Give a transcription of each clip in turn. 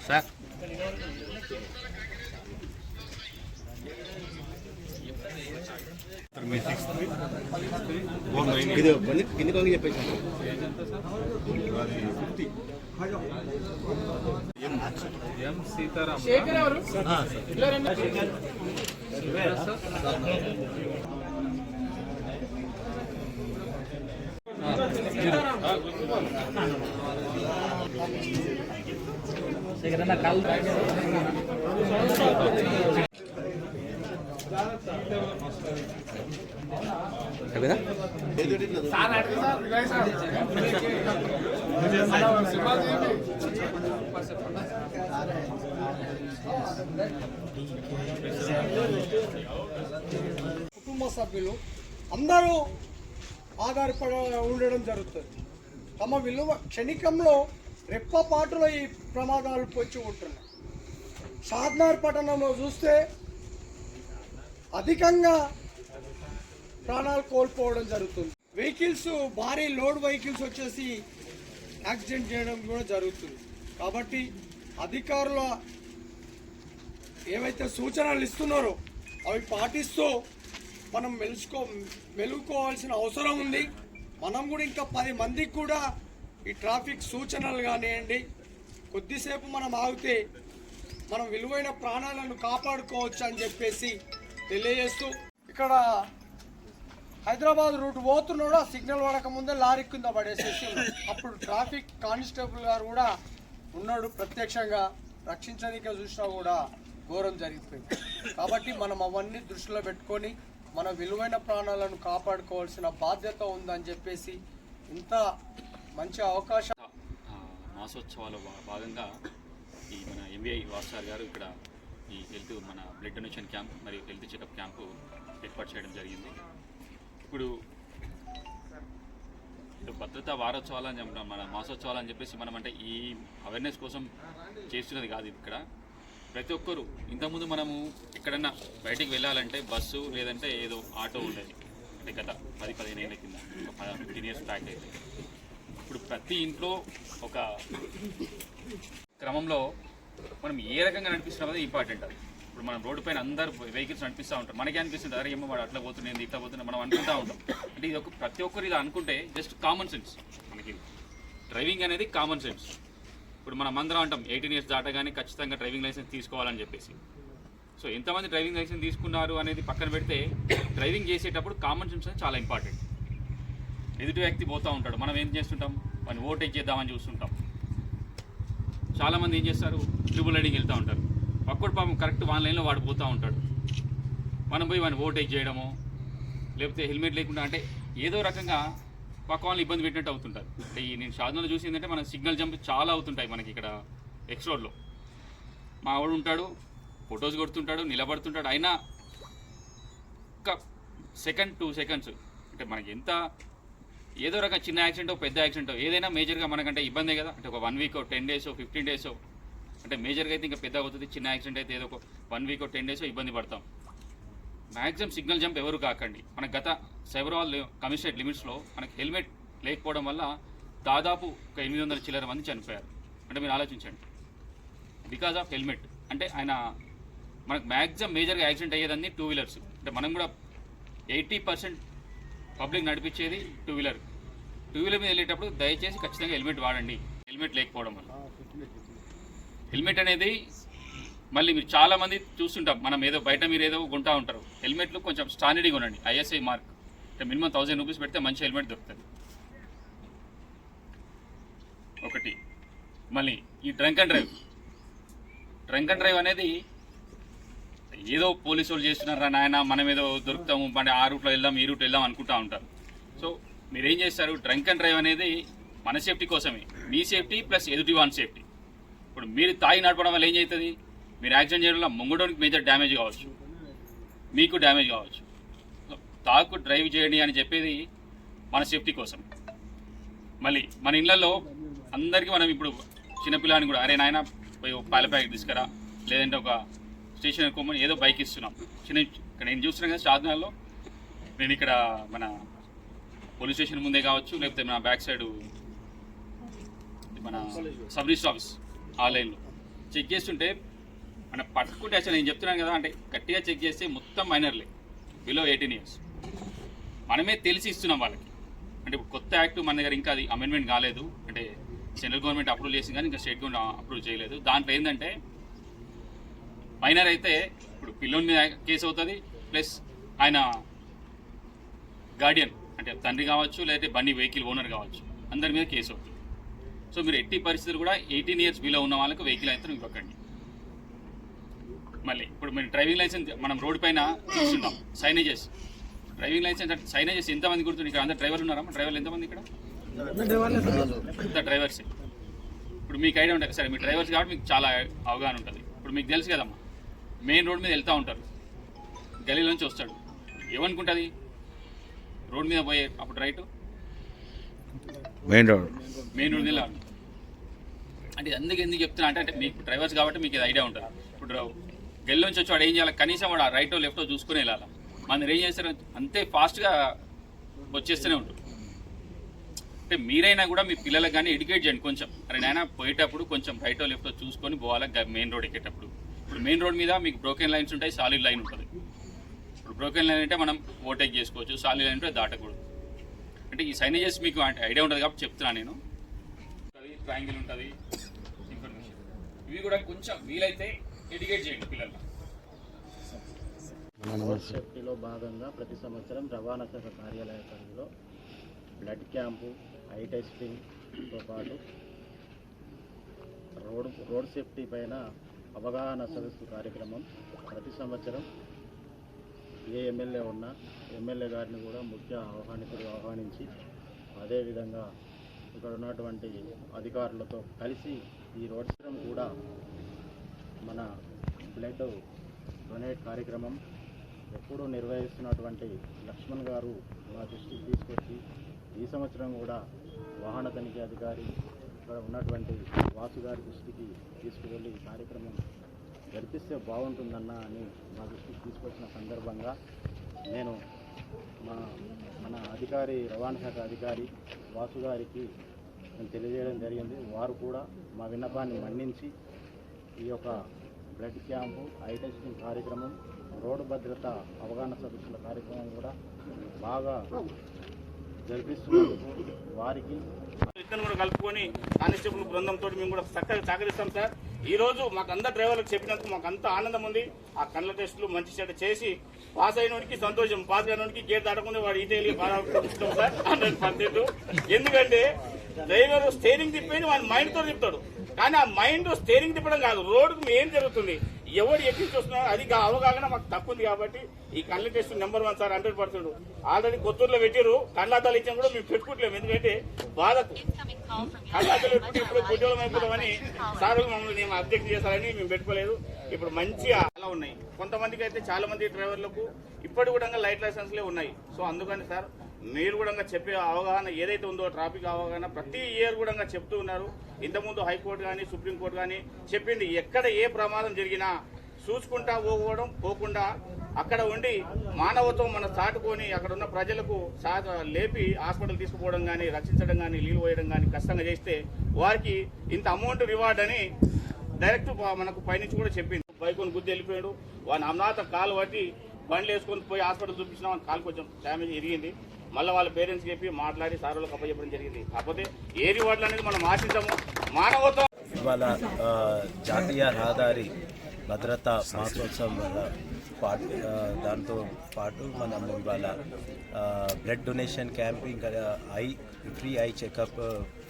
Sir Sitaram కుటుంబ సభ్యులు అందరూ ఆధారపడి ఉండడం జరుగుతుంది. తమ విలువ క్షణికంలో రెప్పపాటులో ఈ ప్రమాదాలు పొచ్చి ఉంటున్నాయి. షాద్నగర్ పట్టణంలో చూస్తే అధికంగా ప్రాణాలు కోల్పోవడం జరుగుతుంది. వెహికల్స్ భారీ లోడ్ వెహికల్స్ వచ్చేసి యాక్సిడెంట్ చేయడం కూడా జరుగుతుంది. కాబట్టి అధికారుల ఏవైతే సూచనలు ఇస్తున్నారో అవి పాటిస్తూ మనం మెలుకోవాల్సిన అవసరం ఉంది. మనం కూడా ఇంకా 10 మందికి కూడా ఈ ట్రాఫిక్ సూచనలు కానివ్వండి, కొద్దిసేపు మనం ఆగితే మనం విలువైన ప్రాణాలను కాపాడుకోవచ్చు అని చెప్పేసి తెలియజేస్తూ, ఇక్కడ హైదరాబాద్ రూట్ పోతున్నాడు, ఆ సిగ్నల్ పడక ముందే లారీ కింద పడేసేసి అప్పుడు ట్రాఫిక్ కానిస్టేబుల్ గారు కూడా ఉన్నాడు, ప్రత్యక్షంగా రక్షించడానికి చూసినా కూడా ఘోరం జరిగిపోయింది. కాబట్టి మనం అవన్నీ దృష్టిలో పెట్టుకొని మన విలువైన ప్రాణాలను కాపాడుకోవాల్సిన బాధ్యత ఉందని చెప్పేసి ఇంత మంచి అవకాశం. మాసోత్సవాల భాగంగా ఈ మన ఎంబీఐ వాసార్ గారు ఇక్కడ ఈ హెల్త్ మన బ్లడ్ డొనేషన్ క్యాంప్ మరియు హెల్త్ చెకప్ క్యాంపు ఏర్పాటు చేయడం జరిగింది. ఇప్పుడు భద్రతా వారోత్సవాలు అని చెప్పడం, మన మాసోత్సవాలు అని చెప్పేసి మనం అంటే ఈ అవేర్నెస్ కోసం చేస్తున్నది కాదు. ఇక్కడ ప్రతి ఒక్కరు ఇంతకుముందు మనము ఎక్కడన్నా బయటికి వెళ్ళాలంటే బస్సు లేదంటే ఏదో ఆటో ఉండేది. అంటే గత 10-15 ఏళ్ళ కింద, 15 ఇయర్స్ బ్యాక్ అయితే. ఇప్పుడు ప్రతి ఇంట్లో ఒక క్రమంలో మనం ఏ రకంగా నడిపిస్తున్నాం అనేది ఇంపార్టెంట్. అది ఇప్పుడు మనం రోడ్డు పైన అందరు వెహికల్స్ నడిపిస్తూ ఉంటారు, మనకి అనిపిస్తుంది అరే ఏమో వాడు అట్లా పోతుంది ఇట్లా పోతుంది మనం అనుకుంటూ ఉంటాం. అంటే ఇది ఒక ప్రతి ఒక్కరు ఇలా అనుకుంటే జస్ట్ కామన్ సెన్స్. మనకి డ్రైవింగ్ అనేది కామన్ సెన్స్. ఇప్పుడు మనం అందరం అంటాం 18 ఇయర్స్ దాటగానే ఖచ్చితంగా డ్రైవింగ్ లైసెన్స్ తీసుకోవాలని చెప్పేసి. సో ఎంతమంది డ్రైవింగ్ లైసెన్స్ తీసుకున్నారు అనేది పక్కన పెడితే డ్రైవింగ్ చేసేటప్పుడు కామన్ సెన్స్ అనేది చాలా ఇంపార్టెంట్. ఎదుటి వ్యక్తి పోతూ ఉంటాడు, మనం ఏం చేస్తుంటాం, వాడిని ఓవర్టేక్ చేద్దామని చూస్తుంటాం. చాలామంది ఏం చేస్తారు, ట్రిపుల్ రైడింగ్ వెళ్తూ ఉంటారు, పక్కడు పాపం కరెక్ట్ 1 లైన్లో వాడు పోతూ ఉంటాడు, మనం పోయి వాడిని ఓవర్టేక్ చేయడము, లేకపోతే హెల్మెట్ లేకుండా అంటే ఏదో రకంగా పక్క వాళ్ళని ఇబ్బంది పెట్టినట్టు అవుతుంటారు. అంటే ఈ నేను సాధనలో చూసి ఏంటంటే మన సిగ్నల్ జంప్ చాలా అవుతుంటాయి మనకి ఇక్కడ ఎక్స్ రోడ్లో. మా వాడు ఉంటాడు, ఫొటోస్ కొడుతుంటాడు, నిలబడుతుంటాడు, అయినా ఒక 2 సెకండ్స్ అంటే మనకి ఎంత ఏదో రకంగా చిన్న యాక్సిడెంటో పెద్ద యాక్సిడెంటో ఏదైనా మేజర్గా మనకంటే ఇబ్బందే కదా. అంటే ఒక 1 వీక్ 10 డేసో 15 డేసో అంటే మేజర్గా అయితే ఇంకా పెద్ద అవుతుంది, చిన్న యాక్సిడెంట్ అయితే ఏదో ఒక 1 వీక్ 10 డేసో ఇబ్బంది పడతాం. మ్యాక్సిమం సిగ్నల్ జంప్ ఎవరు కాకండి. మనకు గత సైబరాబాద్ కమిషనరేట్ లిమిట్స్లో మనకి హెల్మెట్ లేకపోవడం వల్ల దాదాపు ఒక 800 చిల్లర మంది చనిపోయారు. అంటే మీరు ఆలోచించండి, బికాజ్ ఆఫ్ హెల్మెట్. అంటే ఆయన మనకు మ్యాక్సిమం మేజర్గా యాక్సిడెంట్ అయ్యేదాన్ని 2 వీలర్స్. అంటే మనం కూడా 80% పబ్లిక్ నడిపించేది 2 వీలర్. 2 వీలర్ మీద వెళ్ళేటప్పుడు దయచేసి ఖచ్చితంగా హెల్మెట్ వాడండి. హెల్మెట్ లేకపోవడం వల్ల హెల్మెట్ అనేది మళ్ళీ మీరు చాలామంది చూస్తుంటాం, మనం ఏదో బయట మీరు ఏదో కొంటూ ఉంటారు, హెల్మెట్లు కొంచెం స్టాండర్డ్గా ఉండండి. ISI మార్క్ అంటే మినిమం 1000 రూపీస్ పెడితే మంచి హెల్మెట్ దొరుకుతుంది. ఒకటి మళ్ళీ ఈ డ్రంక్ అండ్ డ్రైవ్ అనేది ఏదో పోలీసు వాళ్ళు చేస్తున్నారా నాయన మనం ఏదో దొరుకుతాము అంటే ఆ రూట్లో వెళ్దాం ఈ రూట్లో వెళ్దాం అనుకుంటూ ఉంటారు. సో మీరేం చేస్తారు, డ్రంక్ అండ్ డ్రైవ్ అనేది మన సేఫ్టీ కోసమే, మీ సేఫ్టీ ప్లస్ ఎదుటి వాన్ సేఫ్టీ. ఇప్పుడు మీరు తాగి నడపడం వల్ల ఏం అవుతుంది, మీరు యాక్సిడెంట్ చేయడం వల్ల ముంగడానికి మేజర్ డ్యామేజ్ కావచ్చు, మీకు డ్యామేజ్ కావచ్చు. తాగు డ్రైవ్ చేయండి అని చెప్పేది మన సేఫ్టీ కోసం. మళ్ళీ మన ఇళ్లలో అందరికీ మనం ఇప్పుడు చిన్నపిల్లని కూడా అరే నాయన పోయి ఒక పాల ప్యాకెట్ తీసుకురా, లేదంటే ఒక స్టేషన్ కొమ్మని ఏదో బైక్ ఇస్తున్నాం. ఇక్కడ నేను చూస్తున్నాను కదా షాద్నగర్లో, నేను ఇక్కడ మన పోలీస్ స్టేషన్ ముందే కావచ్చు, లేకపోతే మన బ్యాక్ సైడ్ మన సబ్ రిజిస్టర్ ఆఫీస్ ఆ లైన్లో చెక్ చేస్తుంటే మన పట్టుకుంటే అసలు నేను చెప్తున్నాను కదా, అంటే గట్టిగా చెక్ చేస్తే మొత్తం మైనర్లే, బిలో 18 years. మనమే తెలిసి ఇస్తున్నాం వాళ్ళకి. అంటే కొత్త యాక్ట్ మన దగ్గర ఇంకా అది అమెండ్మెంట్ కాలేదు, అంటే సెంట్రల్ గవర్నమెంట్ అప్రూవ్ చేసింది కానీ ఇంకా స్టేట్ గవర్నమెంట్ అప్రూవ్ చేయలేదు. దాంట్లో ఏంటంటే మైనర్ అయితే ఇప్పుడు పిల్లోని మీద కేసు అవుతుంది, ప్లస్ ఆయన గార్డియన్ అంటే తండ్రి కావచ్చు, లేకపోతే బండి వెహికల్ ఓనర్ కావచ్చు, అందరి మీద కేసు అవుతుంది. సో మీరు ఎట్టి పరిస్థితులు కూడా 18 years బిలో ఉన్న వాళ్ళకు వెహికల్ అయితే ఇవ్వకండి. మళ్ళీ ఇప్పుడు మీరు డ్రైవింగ్ లైసెన్స్ మనం రోడ్డు పైన చూస్తున్నాం సైనేజెస్, డ్రైవింగ్ లైసెన్స్ అంటే సైనేజెస్ ఎంతమంది గుర్తుంది? ఇక్కడ అందరు డ్రైవర్లు ఉన్నారా? డ్రైవర్లు ఎంతమంది ఇక్కడ? డ్రైవర్స్. ఇప్పుడు మీకు ఐడియా ఉంటుంది సరే, మీ డ్రైవర్స్ కాబట్టి మీకు చాలా అవగాహన ఉంటుంది. ఇప్పుడు మీకు తెలుసు కదమ్మా, మెయిన్ రోడ్ మీద వెళ్తూ ఉంటారు, గలీలో నుంచి వస్తాడు, ఏమనుకుంటుంది రోడ్ మీద పోయే అప్పుడు రైట్ మెయిన్ రోడ్ మీద అంటే అందుకు ఎందుకు చెప్తున్నా అంటే మీకు డ్రైవర్స్ కాబట్టి మీకు ఇది ఐడియా ఉంటుంది. ఇప్పుడు గల్లీ నుంచి వచ్చి వాడు ఏం చేయాలి, కనీసం వాడు రైటో లెఫ్టో చూసుకుని వెళ్ళాలి. మన ఏం చేస్తారు అంతే ఫాస్ట్గా వచ్చేస్తూనే ఉంటుంది. అంటే మీరైనా కూడా మీ పిల్లలకు కానీ ఎడ్యుకేట్ చేయండి కొంచెం, అరే నాయన పోయేటప్పుడు కొంచెం రైటో లెఫ్టో చూసుకొని పోవాలి మెయిన్ రోడ్ ఎక్కేటప్పుడు. ఇప్పుడు మెయిన్ రోడ్ మీద మీకు బ్రోకెన్ లైన్స్ ఉంటాయి, సాలిడ్ లైన్ ఉంటుంది. ఇప్పుడు బ్రోకెన్ లైన్ అంటే మనం ఓవర్టేక్ చేసుకోవచ్చు, సాలిడ్ లైన్ అంటే దాటకూడదు. అంటే ఈ సైనేజెస్ మీకు అంటే ఐడియా ఉంటుంది కాబట్టి చెప్తున్నాను నేను. ట్రయాంగిల్ ఉంటుంది, ఇన్ఫర్మేషన్ ఇవి కూడా కొంచెం వీలైతే ఎడ్యుకేట్ చేయండి పిల్లలు. రోడ్ సేఫ్టీలో భాగంగా ప్రతి సంవత్సరం రవాణా శాఖ కార్యాలయ పరిధిలో బ్లడ్ క్యాంపు, ఐ టెస్టింగ్తో పాటు రోడ్ సేఫ్టీ పైన అవగాహన సదస్సు కార్యక్రమం ప్రతి సంవత్సరం ఏ ఎమ్మెల్యే ఉన్నా ఎమ్మెల్యే గారిని కూడా ముఖ్య ఆహ్వానించి అదేవిధంగా ఇక్కడ ఉన్నటువంటి అధికారులతో కలిసి ఈ రోడ్ సేఫ్టీ కూడా మన బ్లడ్ డొనేట్ కార్యక్రమం ఎప్పుడూ నిర్వహిస్తున్నటువంటి లక్ష్మణ్ గారు మా దృష్టికి తీసుకొచ్చి ఈ సంవత్సరం కూడా వాహన తనిఖీ అధికారి ఇక్కడ ఉన్నటువంటి వాసు గారి దృష్టికి తీసుకువెళ్ళి ఈ కార్యక్రమం జరిపిస్తే బాగుంటుందన్న అని మా దృష్టికి తీసుకొచ్చిన సందర్భంగా నేను మన అధికారి రవాణా శాఖ అధికారి వాసు గారికి నేను తెలియజేయడం జరిగింది. వారు కూడా మా విన్నపాన్ని మన్నించి ఈ యొక్క బ్లడ్ క్యాంపు, ఐ టెస్టింగ్ కార్యక్రమం, రోడ్డు భద్రత అవగాహన సదస్సుల కార్యక్రమం కూడా బాగా జరిపిస్తున్నందుకు వారికి ఇద్దరు కూడా కలుపుకొని కానిస్టేబుల్ బృందంతో మేము కూడా చక్కగా సహకరిస్తాం సార్. ఈ రోజు మాకు అందరు డ్రైవర్లకు చెప్పినందుకు మాకు అంత ఆనందం ఉంది. ఆ కళ్ళ టెస్టులు మంచి చెడ్డ చేసి పాస్ అయినోడికి సంతోషం, పాస్ అయినోడికి గేట్ దాటకుండా వాడు ఈటేలి బాధిస్తాం సార్ 100%. ఎందుకంటే డ్రైవర్ స్టీరింగ్ తిప్పేది వాడి మైండ్తో తిప్పుతాడు, కానీ ఆ మైండ్ స్టీరింగ్ తిప్పడం కాదు, రోడ్డుకు ఏం జరుగుతుంది, ఎవరు ఎక్కించి వస్తున్నారు అది అవగాహన మాకు తక్కువ ఉంది. కాబట్టి ఈ కళ్ళ టెస్ట్ నెంబర్ 1 సార్ 100%. ఆల్రెడీ కొత్తూరులో పెట్టారు, కళ్ళాదాలు ఇచ్చాం కూడా మేము పెట్టుకోవట్లేము. ఎందుకంటే బాధకు కళ్ళాదాలు పెట్టుకుంటే ఇప్పుడు గుడ్డోళం అయిపోతామని సార్ మమ్మల్ని మేము అబ్జెక్ట్ చేశారని మేము పెట్టుకోలేదు. ఇప్పుడు మంచిగా అలా ఉన్నాయి. కొంతమందికి అయితే చాలా మంది డ్రైవర్లకు ఇప్పటి కూడా లైట్ లైసెన్స్లే ఉన్నాయి. సో అందుకని సార్ మీరు కూడా చెప్పే అవగాహన ఏదైతే ఉందో ట్రాఫిక్ అవగాహన ప్రతి ఇయర్ కూడా చెప్తూ ఉన్నారు. ఇంతకుముందు హైకోర్టు కానీ సుప్రీంకోర్టు కానీ చెప్పింది, ఎక్కడ ఏ ప్రమాదం జరిగినా చూసుకుంటా పోకుండా అక్కడ ఉండి మానవత్వం మనం చాటుకొని అక్కడ ఉన్న ప్రజలకు లేపి హాస్పిటల్ తీసుకుపోవడం కానీ, రక్షించడం కానీ, నీళ్ళు పోయడం కానీ కష్టంగా చేస్తే వారికి ఇంత అమౌంట్ రివార్డ్ అని డైరెక్ట్ మనకు పైనుంచి కూడా చెప్పింది. బైకుని గుద్ది వెళ్ళిపోయాడు, వాడిని అమ్నాత కాలు పట్టి బండ్లు వేసుకొని పోయి హాస్పిటల్ చూపించినా వాని కాలు కొంచెం డ్యామేజ్ ఇరిగింది. మళ్ళీ వాళ్ళ పేరెంట్స్ చెప్పి మాట్లాడి సార్లకు అప్పచెప్పడం జరిగింది. కాకపోతే ఏ రివార్డులు అనేది మనం ఆశించాము. మానవత్వం ఇవాళ జాతీయ రహదారి భద్రతా మాసోత్సవం దాంతో పాటు మనం ఇవాళ బ్లడ్ డొనేషన్ క్యాంప్, ఇంకా free eye checkup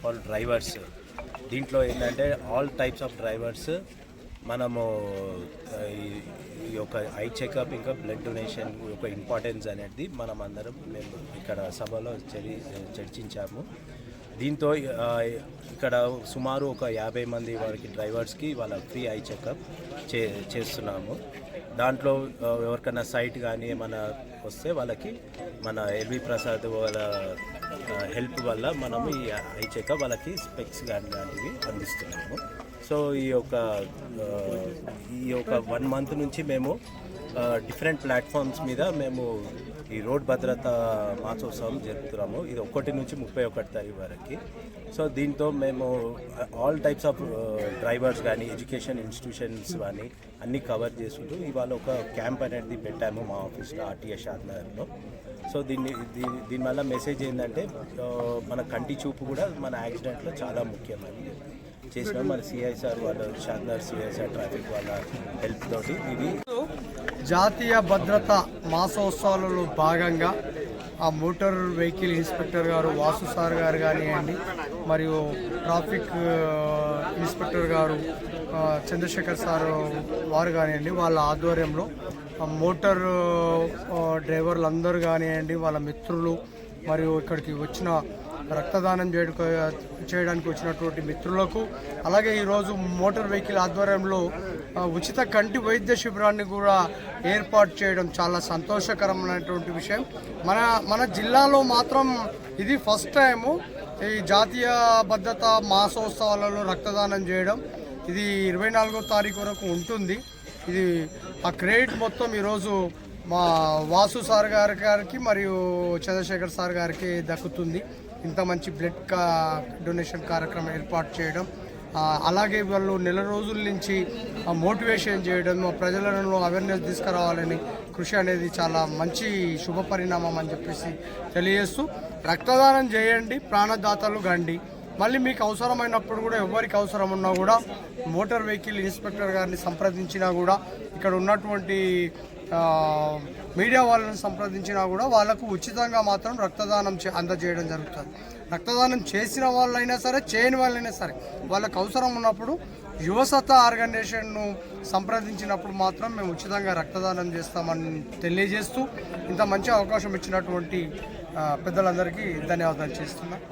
for drivers. దీంట్లో ఏంటంటే ఆల్ టైప్స్ ఆఫ్ డ్రైవర్స్ మనము ఈ యొక్క ఐ చెకప్ ఇంకా బ్లడ్ డొనేషన్ యొక్క ఇంపార్టెన్స్ అనేది మనం అందరం మేము ఇక్కడ సభలో చర్చించాము. దీంతో ఇక్కడ సుమారు ఒక 50 మంది వారికి డ్రైవర్స్కి వాళ్ళ ఫ్రీ ఐ చెకప్ చేస్తున్నాము. దాంట్లో ఎవరికైనా సైట్ కానీ ఏమైనా వస్తే వాళ్ళకి మన ఎల్వి ప్రసాద్ వాళ్ళ హెల్ప్ వల్ల మనము ఈ ఐ చెకప్ వాళ్ళకి స్పెక్స్ కానీ లాంటివి అందిస్తున్నాము. సో ఈ యొక్క 1 month నుంచి మేము డిఫరెంట్ ప్లాట్ఫామ్స్ మీద మేము ఈ రోడ్ భద్రతా మాసోత్సవం జరుపుతున్నాము. ఇది 1 నుంచి 31 తారీఖు వరకు. సో దీంతో మేము ఆల్ టైప్స్ ఆఫ్ డ్రైవర్స్ కానీ ఎడ్యుకేషన్ ఇన్స్టిట్యూషన్స్ కానీ అన్నీ కవర్ చేసుకుంటూ ఇవాళ ఒక క్యాంప్ అనేది పెట్టాము మా ఆఫీస్లో ఆర్టీఎస్ షాద్నగర్లో. సో దీనివల్ల మెసేజ్ ఏంటంటే మన కంటి చూపు కూడా మన యాక్సిడెంట్లో చాలా ముఖ్యమని చేసినాం. మన సిఐ సార్ వాళ్ళ షాద్నగర్ సిఐ సార్ ట్రాఫిక్ వాళ్ళ హెల్ప్ తోటి ఇది జాతీయ భద్రత మాసోత్సవాలలో భాగంగా ఆ మోటార్ వెహికల్ ఇన్స్పెక్టర్ గారు వాసు సార్ గారు కానివ్వండి, మరియు ట్రాఫిక్ ఇన్స్పెక్టర్ గారు చంద్రశేఖర్ సార్ వారు కానివ్వండి, వాళ్ళ ఆధ్వర్యంలో మోటార్ డ్రైవర్లు కానివ్వండి, వాళ్ళ మిత్రులు మరియు ఇక్కడికి వచ్చిన రక్తదానం చేయడానికి వచ్చినటువంటి మిత్రులకు, అలాగే ఈరోజు మోటార్ వెహికల్ ఆధ్వర్యంలో ఉచిత కంటి వైద్య శిబిరాన్ని కూడా ఏర్పాటు చేయడం చాలా సంతోషకరమైనటువంటి విషయం. మన జిల్లాలో మాత్రం ఇది ఫస్ట్ టైము ఈ జాతీయ భద్రత మాసోత్సవాలలో రక్తదానం చేయడం. ఇది 24వ తారీఖు వరకు ఉంటుంది. ఇది ఆ క్రెడిట్ మొత్తం ఈరోజు మా వాసు సార్ గారికి మరియు చంద్రశేఖర్ సార్ గారికి దక్కుతుంది. ఇంత మంచి బ్లడ్ డొనేషన్ కార్యక్రమం ఏర్పాటు చేయడం, అలాగే వాళ్ళు నెల రోజుల నుంచి మోటివేషన్ చేయడం, ప్రజలను అవేర్నెస్ తీసుకురావాలని కృషి అనేది చాలా మంచి శుభ పరిణామం అని చెప్పేసి తెలియజేస్తూ, రక్తదానం చేయండి, ప్రాణదాతలు గండి. మళ్ళీ మీకు అవసరమైనప్పుడు కూడా ఎవరికి అవసరం ఉన్నా కూడా మోటార్ వెహికల్ ఇన్స్పెక్టర్ గారిని సంప్రదించినా కూడా, ఇక్కడ ఉన్నటువంటి మీడియా వాళ్ళని సంప్రదించినా కూడా వాళ్ళకు ఉచితంగా మాత్రం రక్తదానం అందజేయడం జరుగుతుంది. రక్తదానం చేసిన వాళ్ళైనా సరే, చేయని వాళ్ళైనా సరే, వాళ్ళకు అవసరం ఉన్నప్పుడు యువసత్తా ఆర్గనైజేషన్ను సంప్రదించినప్పుడు మాత్రం మేము ఉచితంగా రక్తదానం చేస్తామని తెలియజేస్తూ, ఇంత మంచి అవకాశం ఇచ్చినటువంటి పెద్దలందరికీ ధన్యవాదాలు చేస్తున్నాం.